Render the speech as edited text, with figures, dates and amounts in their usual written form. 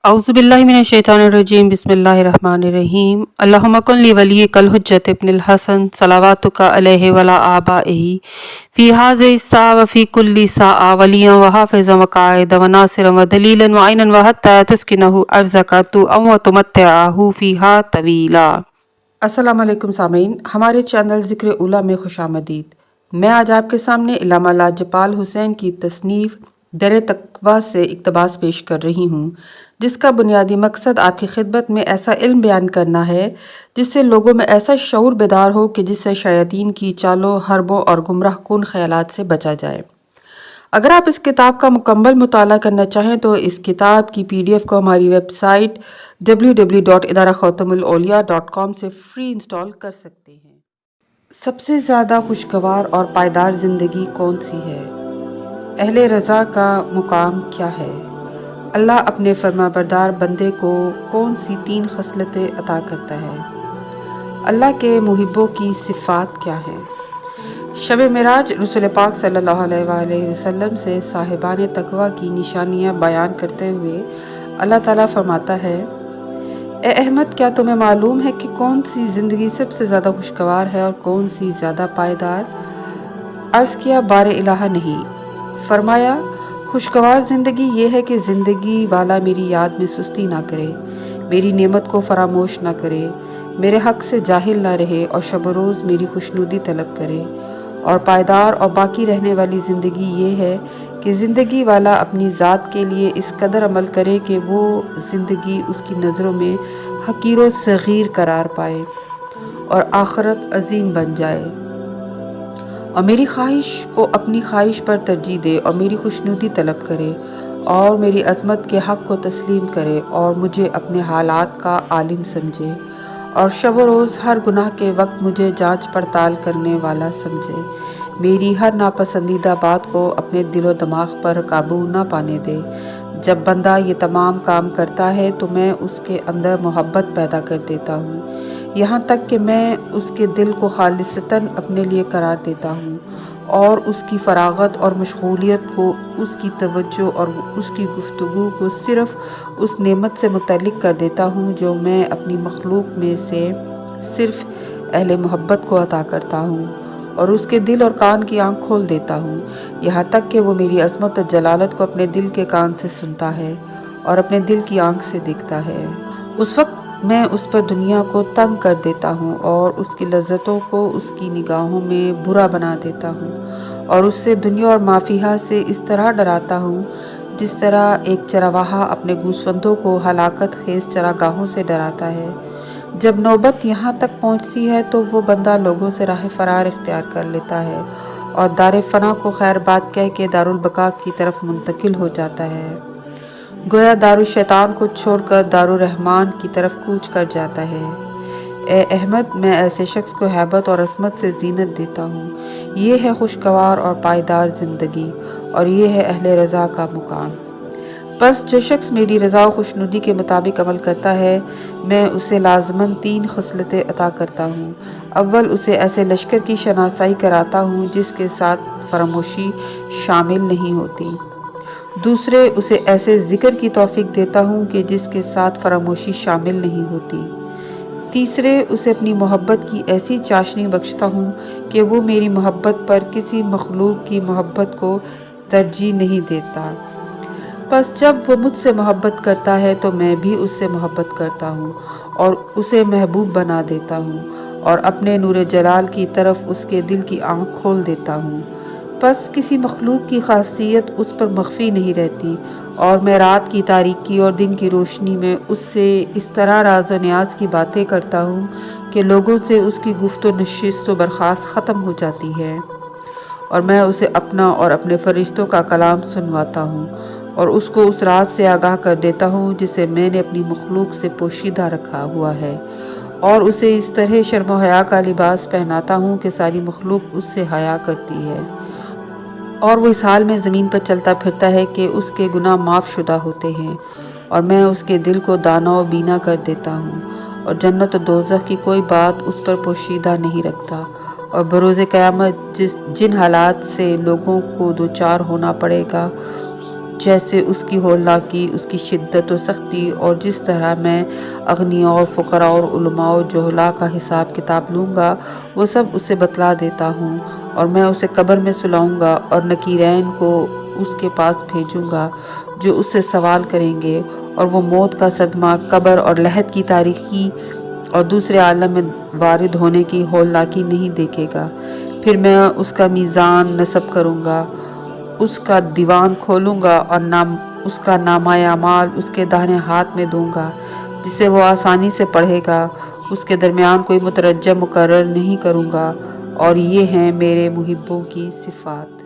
औज़ुबिल्लाहि मिनश्शैतानिर्रजीम बिस्मिल्लाहिर्रहमानिर्रहीम अल्लाहुम्मा कुन ली वलिय्यिकल हुज्जत इब्निल हसन सलावातुका अलैहि वला आबाइही फ़ी हाज़िहि स्सा व फ़ी कुल्ली साआ वलिय्यन व हाफ़िज़न व क़ाइदन व नासिरन व दलीलन व ऐनन व हत्ता तुस्किनहु अर्ज़का तु व तुमत्तिअहु फ़ीहा तवीला। अस्सलामु अलैकुम सामीन, हमारे चैनल ज़िक्र उला में खुशामदीद। मैं आज आपके सामने इल्लामा लाजपाल हुसैन की तसनीफ़ दर तक़वा से इक़्तिबास पेश कर रही हूँ, जिसका बुनियादी मकसद आपकी खिदमत में ऐसा इल्म बयान करना है जिससे लोगों में ऐसा शऊर बेदार हो कि जिससे शयातीन की चालों, हरबों और गुमराह कुन ख़यालात से बचा जाए। अगर आप इस किताब का मुकम्मल मुताला करना चाहें तो इस किताब की PDF को हमारी वेबसाइट www.idarakhatamulawliya.com से फ्री इंस्टॉल कर सकते हैं। सबसे ज़्यादा खुशगवार और पायदार ज़िंदगी कौन सी है? अहले रज़ा का मुकाम क्या है? अल्लाह अपने फरमाबरदार बंदे को कौन सी 3 खसलतें अता करता है? अल्लाह के मुहिब्बों की सिफ़ात क्या हैं? शब मिराज रसूल पाक सल्लल्लाहु अलैहि वसल्लम से साहिबान तक़वा की निशानियाँ बयान करते हुए अल्लाह ताला फरमाता है, ए अहमद, क्या तुम्हें मालूम है कि कौन सी ज़िंदगी सबसे ज़्यादा खुशगवार है और कौन सी ज़्यादा पायदार? अर्ज़ किया, बारे इलाहा नहीं। फरमाया, खुशगवार ज़िंदगी ये है कि ज़िंदगी वाला मेरी याद में सुस्ती ना करे, मेरी नेमत को फरामोश ना करे, मेरे हक़ से जाहिल ना रहे और शब रोज़ मेरी खुशनुदी तलब करे। और पायदार और बाकी रहने वाली ज़िंदगी ये है कि ज़िंदगी वाला अपनी ज़ात के लिए इस कदर अमल करे कि वो ज़िंदगी उसकी नज़रों में हकीर व सग़ीर करार पाए और आखिरत अजीम बन जाए, और मेरी ख्वाहिश को अपनी ख्वाहिश पर तरजीह दे और मेरी खुशनुदी तलब करे और मेरी अज़मत के हक़ को तस्लीम करे और मुझे अपने हालात का आलिम समझे और शब रोज़ हर गुनाह के वक्त मुझे जांच पड़ताल करने वाला समझे, मेरी हर नापसंदीदा बात को अपने दिलो दिमाग पर काबू ना पाने दे। जब बंदा ये तमाम काम करता है तो मैं उसके अंदर मोहब्बत पैदा कर देता हूँ, यहाँ तक कि मैं उसके दिल को खालिसतन अपने लिए करार देता हूँ और उसकी फरागत और मशगूलियत को, उसकी तवज्जो और उसकी गुफ्तगू को सिर्फ़ उस नेमत से मुतल्लिक़ कर देता हूँ जो मैं अपनी मखलूक में से सिर्फ़ अहले मोहब्बत को अता करता हूँ, और उसके दिल और कान की आँख खोल देता हूँ, यहाँ तक कि वो मेरी अज़मत और जलालत को अपने दिल के कान से सुनता है और अपने दिल की आँख से देखता है। उस वक्त मैं उस पर दुनिया को तंग कर देता हूँ और उसकी लज्जतों को उसकी निगाहों में बुरा बना देता हूँ और उससे दुनिया और माफिया से इस तरह डराता हूँ जिस तरह एक चरवाहा अपने गूसफंदों को हलाकत खेज चरागाहों से डराता है। जब नौबत यहाँ तक पहुँचती है तो वो बंदा लोगों से राह फरार इख्तियार कर लेता है और दार फना को खैर बात कह के दारुल बका की तरफ मुंतकिल हो जाता है। गोया दारुल शैतान को छोड़कर दारुल रहमान की तरफ कूच कर जाता है। ए अहमद, मैं ऐसे शख्स को हैबत और असमत से जीनत देता हूँ। ये है खुशगवार और पायदार ज़िंदगी और ये है अहले रज़ा का मुकाम। बस जो शख्स मेरी रज़ा और खुशनुदी के मुताबिक अमल करता है, मैं उसे लाज़मन 3 खसलतें अता करता हूँ। अव्वल, उसे ऐसे लश्कर की शनासाई कराता हूँ जिसके साथ फरामोशी शामिल नहीं होती। दूसरे, उसे ऐसे ज़िक्र की तौफीक देता हूँ कि जिसके साथ फरामोशी शामिल नहीं होती। तीसरे, उसे अपनी मोहब्बत की ऐसी चाशनी बख्शता हूँ कि वो मेरी मोहब्बत पर किसी मखलूक की मोहब्बत को तरजीह नहीं देता। बस जब वो मुझसे मोहब्बत करता है तो मैं भी उससे मोहब्बत करता हूँ और उसे महबूब बना देता हूँ और अपने नूर जलाल की तरफ उसके दिल की आँख खोल देता हूँ। बस किसी मखलूक की खासियत उस पर मख्फी नहीं रहती और मैं रात की तारीकी और दिन की रोशनी में उससे इस तरह राज व न्याज की बातें करता हूँ कि लोगों से उसकी गुफ्त व नशिस्त व बर्खास्त ख़त्म हो जाती है और मैं उसे अपना और अपने फरिश्तों का कलाम सुनवाता हूँ और उसको उस राज से आगाह कर देता हूँ जिसे मैंने अपनी मखलूक से पोशीदा रखा हुआ है, और उसे इस तरह शर्म व हया का लिबास पहनाता हूँ कि सारी मखलूक उससे हया करती है और वो इस हाल में ज़मीन पर चलता फिरता है कि उसके गुनाह माफ़ शुदा होते हैं, और मैं उसके दिल को दाना व बीना कर देता हूँ और जन्नत और दोज़ख की कोई बात उस पर पोशीदा नहीं रखता। और बरोज़े क़यामत जिन हालात से लोगों को दो चार होना पड़ेगा जैसे उसकी हौलनाकी, उसकी शिद्दत और सख्ती, और जिस तरह मैं अगनिया और फ़ुकरा और उलमा और जोहला का हिसाब किताब लूँगा, वो सब उसे बतला देता हूँ। और मैं उसे कब्र में सुलाऊँगा और नकीरैन को उसके पास भेजूँगा जो उससे सवाल करेंगे, और वो मौत का सदमा, कब्र और लहद की तारीकी और दूसरे आलम में वारिद होने की हौलनाकी नहीं देखेगा। फिर मैं उसका मीज़ान नस्ब करूँगा, उसका दीवान खोलूँगा और उसका नामाए अमाल उसके दाहिने हाथ में दूँगा, जिसे वो आसानी से पढ़ेगा। उसके दरमियान कोई मुतरज्जम मुकर्रर नहीं करूँगा। और ये हैं मेरे मुहिब्बों की सिफ़ात।